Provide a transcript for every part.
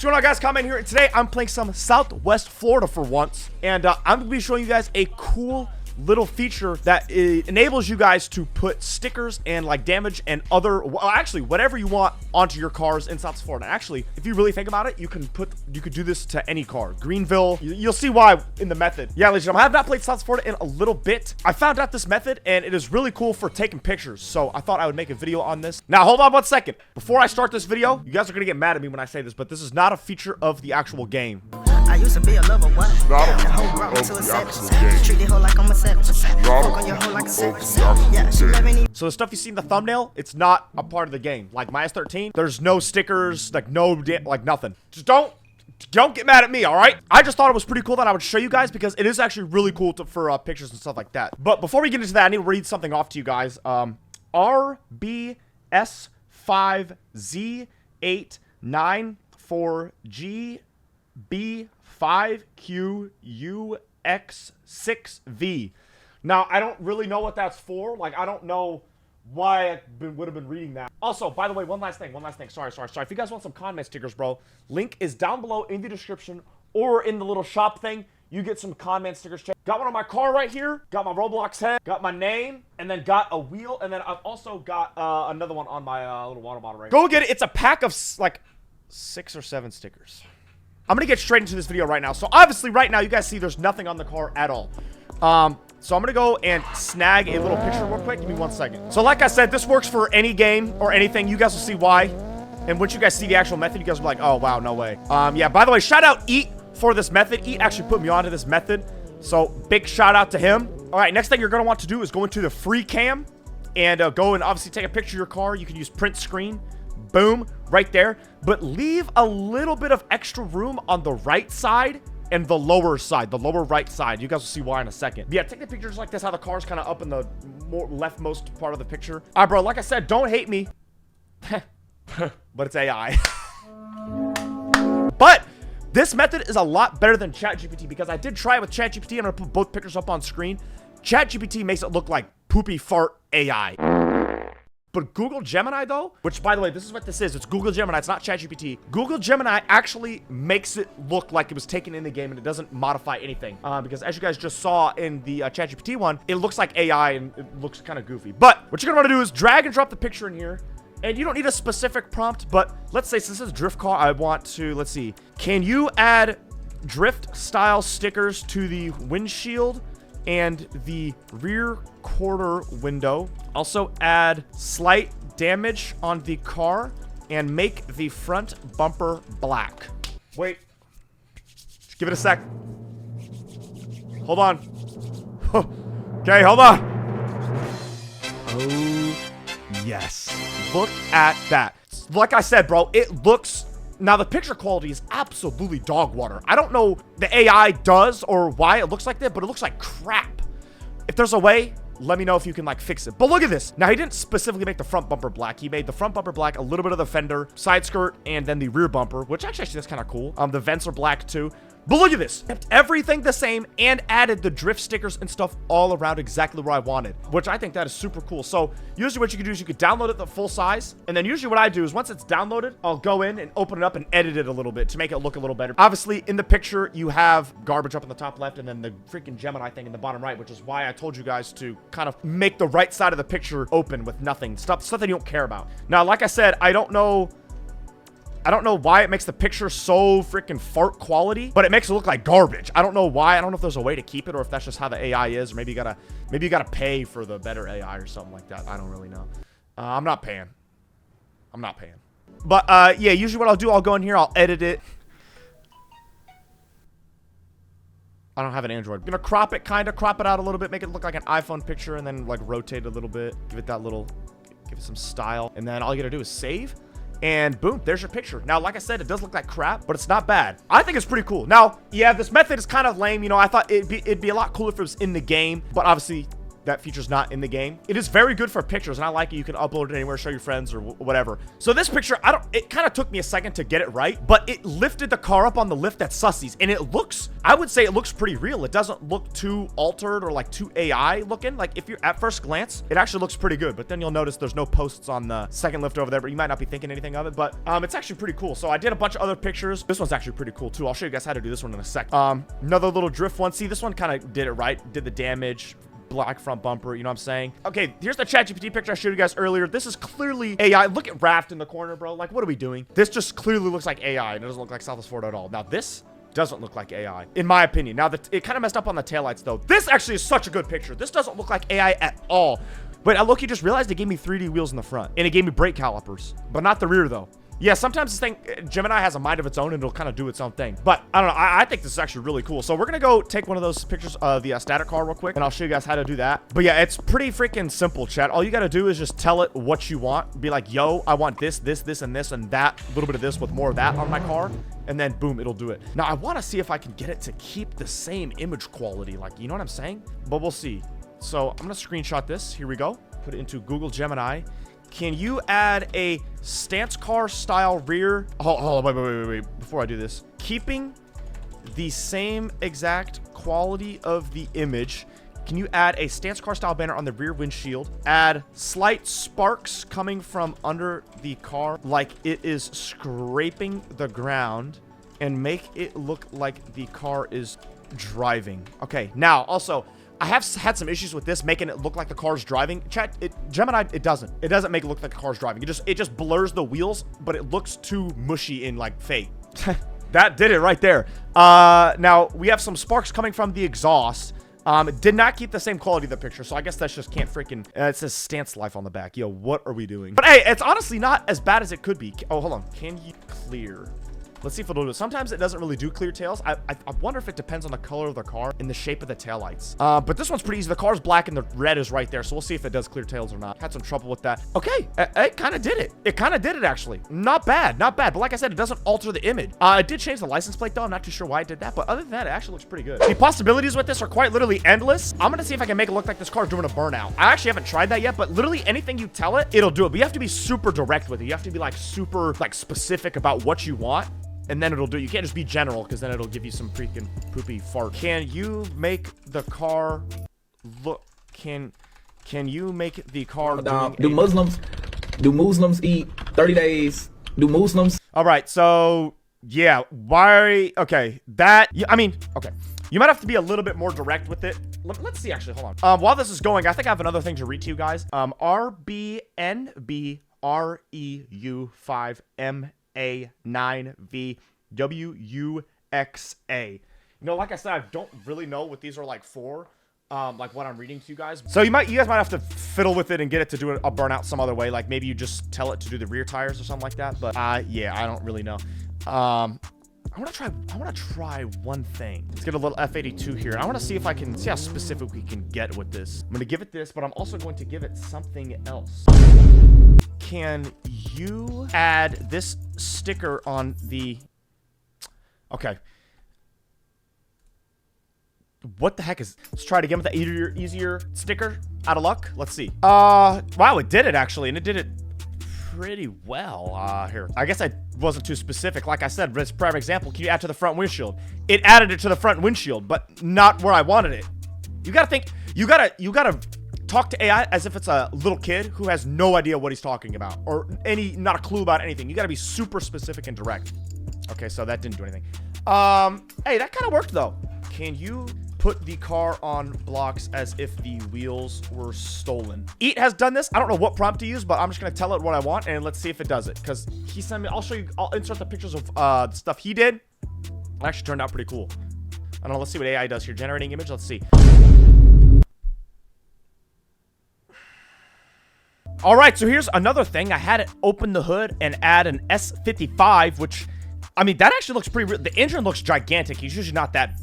What's going on, guys? Comment here. Today I'm playing some Southwest Florida for once, and I'm going to be showing you guys a cool little feature that enables you guys to put stickers and like damage and other, well, actually whatever you want onto your cars in South Florida. Actually, if you really think about it, you could do this to any car. Greenville, you'll see why in the method. Yeah, ladies and gentlemen, I have not played South Florida in a little bit. I found out this method and it is really cool for taking pictures, so I thought I would make a video on this. Now hold on one second before I start this video. You guys are gonna get mad at me when I say this, but this is not a feature of the actual game. I used to be a lover, what? The whole brought me to a savage. Treat the hoe like I'm a savage. Fuck on your hoe like a savage. Yeah, she never need. So the stuff you see in the thumbnail, it's not a part of the game. Like my S13, there's no stickers, like like nothing. Just don't get mad at me, all right? I just thought it was pretty cool that I would show you guys because it is actually really cool for pictures and stuff like that. But before we get into that, I need to read something off to you guys. RBS5Z894G B5QUX6V. Now, I don't really know what that's for. Like, I don't know why I would have been reading that. Also, by the way, one last thing. Sorry. If you guys want some CONN stickers, bro, link is down below in the description or in the little shop thing. You get some CONN stickers. Got one on my car right here. Got my Roblox head. Got my name. And then got a wheel. And then I've also got another one on my little water bottle right here. Go get it. It's a pack of, like, 6 or 7 stickers. I'm gonna get straight into this video right now. So obviously right now you guys see there's nothing on the car at all. So I'm gonna go and snag a little picture real quick. Give me 1 second. So like I said, this works for any game or anything. You guys will see why. And once you guys see the actual method, you guys will be like, oh wow, no way. Yeah, by the way, shout out Eat for this method. Eat actually put me onto this method. So big shout out to him. All right, next thing you're gonna want to do is go into the free cam and go and obviously take a picture of your car. You can use print screen. Boom, right there. But leave a little bit of extra room on the right side and the lower side, the lower right side. You guys will see why in a second. But yeah, take the pictures like this, how the car's kind of up in the more leftmost part of the picture. All right, bro, like I said, don't hate me. But it's AI. But this method is a lot better than ChatGPT because I did try it with ChatGPT. I'm gonna put both pictures up on screen. ChatGPT makes it look like poopy fart AI. But Google Gemini, though, which, by the way, this is what this is. It's Google Gemini. It's not ChatGPT. Google Gemini actually makes it look like it was taken in the game, and it doesn't modify anything. Because as you guys just saw in the ChatGPT one, it looks like AI, and it looks kind of goofy. But what you're going to want to do is drag and drop the picture in here. And you don't need a specific prompt, but let's say since this is drift car, I want to, let's see. Can you add drift-style stickers to the windshield and the rear quarter window? Also add slight damage on the car and make the front bumper black. Wait, just give it a sec. Hold on. Okay, hold on. Oh yes, look at that. Like I said, bro, it looks, now the picture quality is absolutely dog water. I don't know the AI does or why it looks like that, but it looks like crap. If there's a way, let me know if you can like fix it. But look at this. Now he didn't specifically make the front bumper black. He made the front bumper black, a little bit of the fender, side skirt, and then the rear bumper, which actually that's kind of cool. The vents are black too. But look at this. Kept everything the same and added the drift stickers and stuff all around exactly where I wanted, which I think that is super cool. So usually what you can do is you could download it the full size. And then usually what I do is once it's downloaded, I'll go in and open it up and edit it a little bit to make it look a little better. Obviously in the picture, you have garbage up in the top left and then the freaking Gemini thing in the bottom right, which is why I told you guys to kind of make the right side of the picture open with nothing, stuff that you don't care about. Now, like I said, I don't know why it makes the picture so freaking fart quality, but it makes it look like garbage. I don't know why. I don't know if there's a way to keep it or if that's just how the AI is, or maybe you gotta pay for the better AI or something like that. I don't really know. I'm not paying. But yeah, usually what I'll do, I'll go in here, I'll edit it. I don't have an Android. I'm gonna crop it out a little bit, make it look like an iPhone picture, and then like rotate it a little bit, give it some style, and then all you gotta do is save. And boom, there's your picture. Now, like I said, it does look like crap, but it's not bad. I think it's pretty cool. Now, yeah, this method is kind of lame. You know, I thought it'd be a lot cooler if it was in the game, but obviously that feature's not in the game. It is very good for pictures, and I like it. You can upload it anywhere, show your friends or whatever. So this picture, it kind of took me a second to get it right, but it lifted the car up on the lift at Sussies, and it looks, I would say it looks pretty real. It doesn't look too altered or like too AI looking. Like if you're at first glance, it actually looks pretty good, but then you'll notice there's no posts on the second lift over there, but you might not be thinking anything of it, but it's actually pretty cool. So I did a bunch of other pictures. This one's actually pretty cool too. I'll show you guys how to do this one in a sec. Another little drift one. See, this one kind of did it right, did the damage, black front bumper, you know what I'm saying? Okay, here's the ChatGPT picture I showed you guys earlier. This is clearly AI. Look at Raft in the corner, bro. Like, what are we doing? This just clearly looks like AI, and it doesn't look like Southwest Florida at all. Now, this doesn't look like AI, in my opinion. Now, it kind of messed up on the taillights, though. This actually is such a good picture. This doesn't look like AI at all. But I look, you just realized it gave me 3D wheels in the front, and it gave me brake calipers, but not the rear, though. Yeah, sometimes this thing, Gemini has a mind of its own and it'll kind of do its own thing. But I don't know, I think this is actually really cool. So we're going to go take one of those pictures of the static car real quick, and I'll show you guys how to do that. But yeah, it's pretty freaking simple, chat. All you got to do is just tell it what you want. Be like, yo, I want this, this, this, and this, and that. A little bit of this with more of that on my car. And then boom, it'll do it. Now, I want to see if I can get it to keep the same image quality. Like, you know what I'm saying? But we'll see. So I'm going to screenshot this. Here we go. Put it into Google Gemini. Can you add a stance car style rear? Hold on, wait. Before I do this, keeping the same exact quality of the image, can you add a stance car style banner on the rear windshield? Add slight sparks coming from under the car like it is scraping the ground, and make it look like the car is driving. Okay, now also, I have had some issues with this, making it look like the car's driving. Chat, Gemini, it doesn't make it look like the car's driving. It just blurs the wheels, but it looks too mushy and like fake. That did it right there. Now we have some sparks coming from the exhaust. It did not keep the same quality of the picture, so I guess that's just can't freaking. It says stance life on the back. Yo, what are we doing? But hey, it's honestly not as bad as it could be. Oh, hold on. Can you clear? Let's see if it'll do it. Sometimes it doesn't really do clear tails. I wonder if it depends on the color of the car and the shape of the taillights. But this one's pretty easy. The car's black and the red is right there. So we'll see if it does clear tails or not. Had some trouble with that. Okay, it kind of did it. It kind of did it, actually. Not bad, not bad. But like I said, it doesn't alter the image. It did change the license plate, though. I'm not too sure why it did that. But other than that, it actually looks pretty good. The possibilities with this are quite literally endless. I'm going to see if I can make it look like this car's doing a burnout. I actually haven't tried that yet, but literally anything you tell it, it'll do it. But you have to be super direct with it. You have to be like super like specific about what you want. And then it'll do it. You can't just be general, because then it'll give you some freaking poopy fart. Can you make the car look? Can you make the car do Muslims eat 30 days? Do Muslims? All right, so yeah, why? Okay, that. Yeah, I mean, okay. You might have to be a little bit more direct with it. Let's see, actually, hold on. While this is going, I think I have another thing to read to you guys. RBNBREU5M A9VWUXA. You know, like I said, I don't really know what these are like for, like what I'm reading to you guys. So you guys might have to fiddle with it and get it to do a burnout some other way. Like maybe you just tell it to do the rear tires or something like that. But yeah, I don't really know. I want to try one thing. Let's get a little F82 here. I want to see if I can see how specific we can get with this. I'm going to give it this, but I'm also going to give it something else. Can you add this sticker on the... Okay. What the heck is... Let's try it again with the easier sticker. Out of luck. Let's see. Wow, it did it actually, and it did it pretty well. Here. I guess I wasn't too specific. Like I said, this prime example, can you add to the front windshield? It added it to the front windshield, but not where I wanted it. You gotta think... You gotta talk to AI as if it's a little kid who has no idea what he's talking about, or not a clue about anything. You got to be super specific and direct. Okay, so that didn't do anything. Hey, that kind of worked though. Can you put the car on blocks as if the wheels were stolen? Eat has done this. I don't know what prompt to use, but I'm just gonna tell it what I want, and let's see if it does it. Because he sent me. I'll show you. I'll insert the pictures of the stuff he did. It actually turned out pretty cool. I don't know. Let's see what AI does here. Generating image. Let's see. All right, so here's another thing. I had it open the hood and add an S55, which, I mean, that actually looks pretty real. The engine looks gigantic. It's usually not that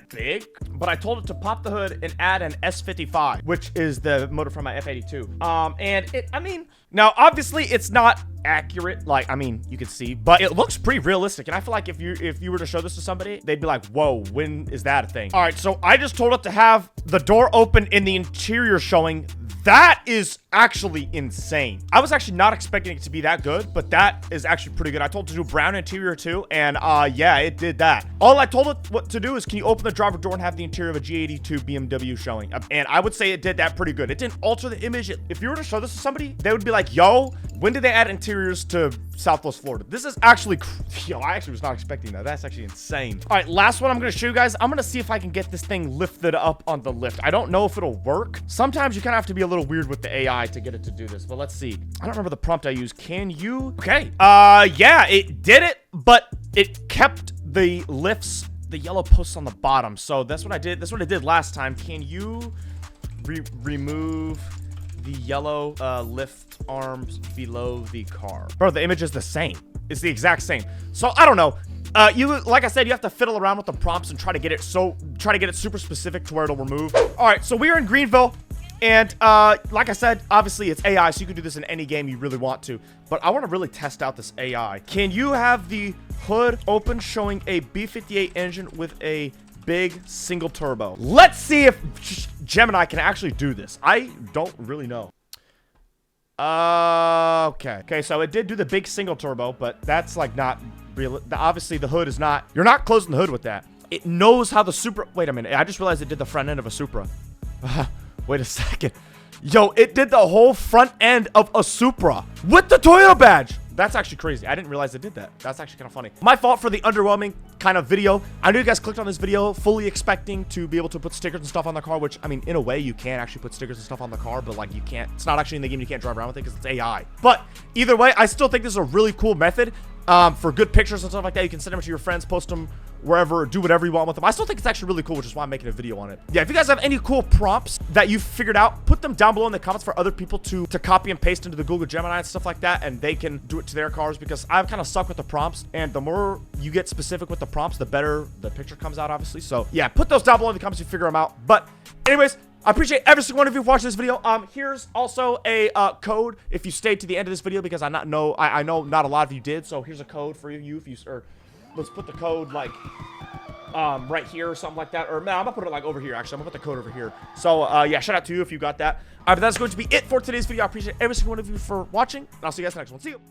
big, but I told it to pop the hood and add an S55, which is the motor from my F82. And it, I mean, now obviously it's not accurate. Like, I mean, you can see, but it looks pretty realistic. And I feel like if you were to show this to somebody, they'd be like, whoa, when is that a thing? All right, so I just told it to have the door open in the interior showing. That is actually insane. I was actually not expecting it to be that good, but that is actually pretty good. I told it to do brown interior too, and yeah, it did that. All I told it what to do is, can you open the driver door and have the interior of a G82 BMW showing? And I would say it did that pretty good. It didn't alter the image. If you were to show this to somebody, they would be like, yo, when did they add interiors to Southwest Florida? This is actually, yo, I actually was not expecting that. That's actually insane. All right, last one I'm gonna show you guys. I'm gonna see if I can get this thing lifted up on the lift. I don't know if it'll work. Sometimes you kind of have to be a little weird with the AI to get it to do this, but let's see. I don't remember the prompt I used. Can you? Okay. Yeah, it did it, but it kept the lifts, the yellow posts on the bottom. So that's what I did. That's what I did last time. Can you remove the yellow lift arms below the car? Bro, the image is the same. It's the exact same. So I don't know. Like I said, you have to fiddle around with the prompts and try to get it super specific to where it'll remove. All right, so we're in Greenville. And like I said, obviously it's AI, so you can do this in any game you really want to. But I want to really test out this AI. Can you have the hood open showing a B58 engine with a big single turbo? Let's see if Gemini can actually do this. I don't really know. Okay, so it did do the big single turbo, but that's like not real. Obviously the hood is not, you're not closing the hood with that. It knows how the Supra, wait a minute, I just realized it did the front end of a Supra. Wait a second. Yo, it did the whole front end of a Supra with the Toyota badge. That's actually crazy. I didn't realize it did that. That's actually kind of funny. My fault for the underwhelming kind of video. I know you guys clicked on this video fully expecting to be able to put stickers and stuff on the car, which, I mean, in a way, you can actually put stickers and stuff on the car, but, like, you can't. It's not actually in the game. You can't drive around with it because it's AI. But either way, I still think this is a really cool method for good pictures and stuff like that. You can send them to your friends, post them wherever, do whatever you want with them. I still think it's actually really cool, which is why I'm making a video on it. Yeah, if you guys have any cool prompts that you've figured out, put them down below in the comments for other people to copy and paste into the Google Gemini and stuff like that, and they can do it to their cars, because I've kind of suck with the prompts, and the more you get specific with the prompts, the better the picture comes out, obviously. So yeah, put those down below in the comments to figure them out. But anyways, I appreciate every single one of you for watching this video. Here's also a code if you stayed to the end of this video, because I know not a lot of you did. So here's a code for you if you, or let's put the code like right here or something like that. Or no, I'm gonna put it like over here. Actually, I'm gonna put the code over here. So yeah, shout out to you if you got that. All right, but that's going to be it for today's video. I appreciate every single one of you for watching, and I'll see you guys in the next one. See you.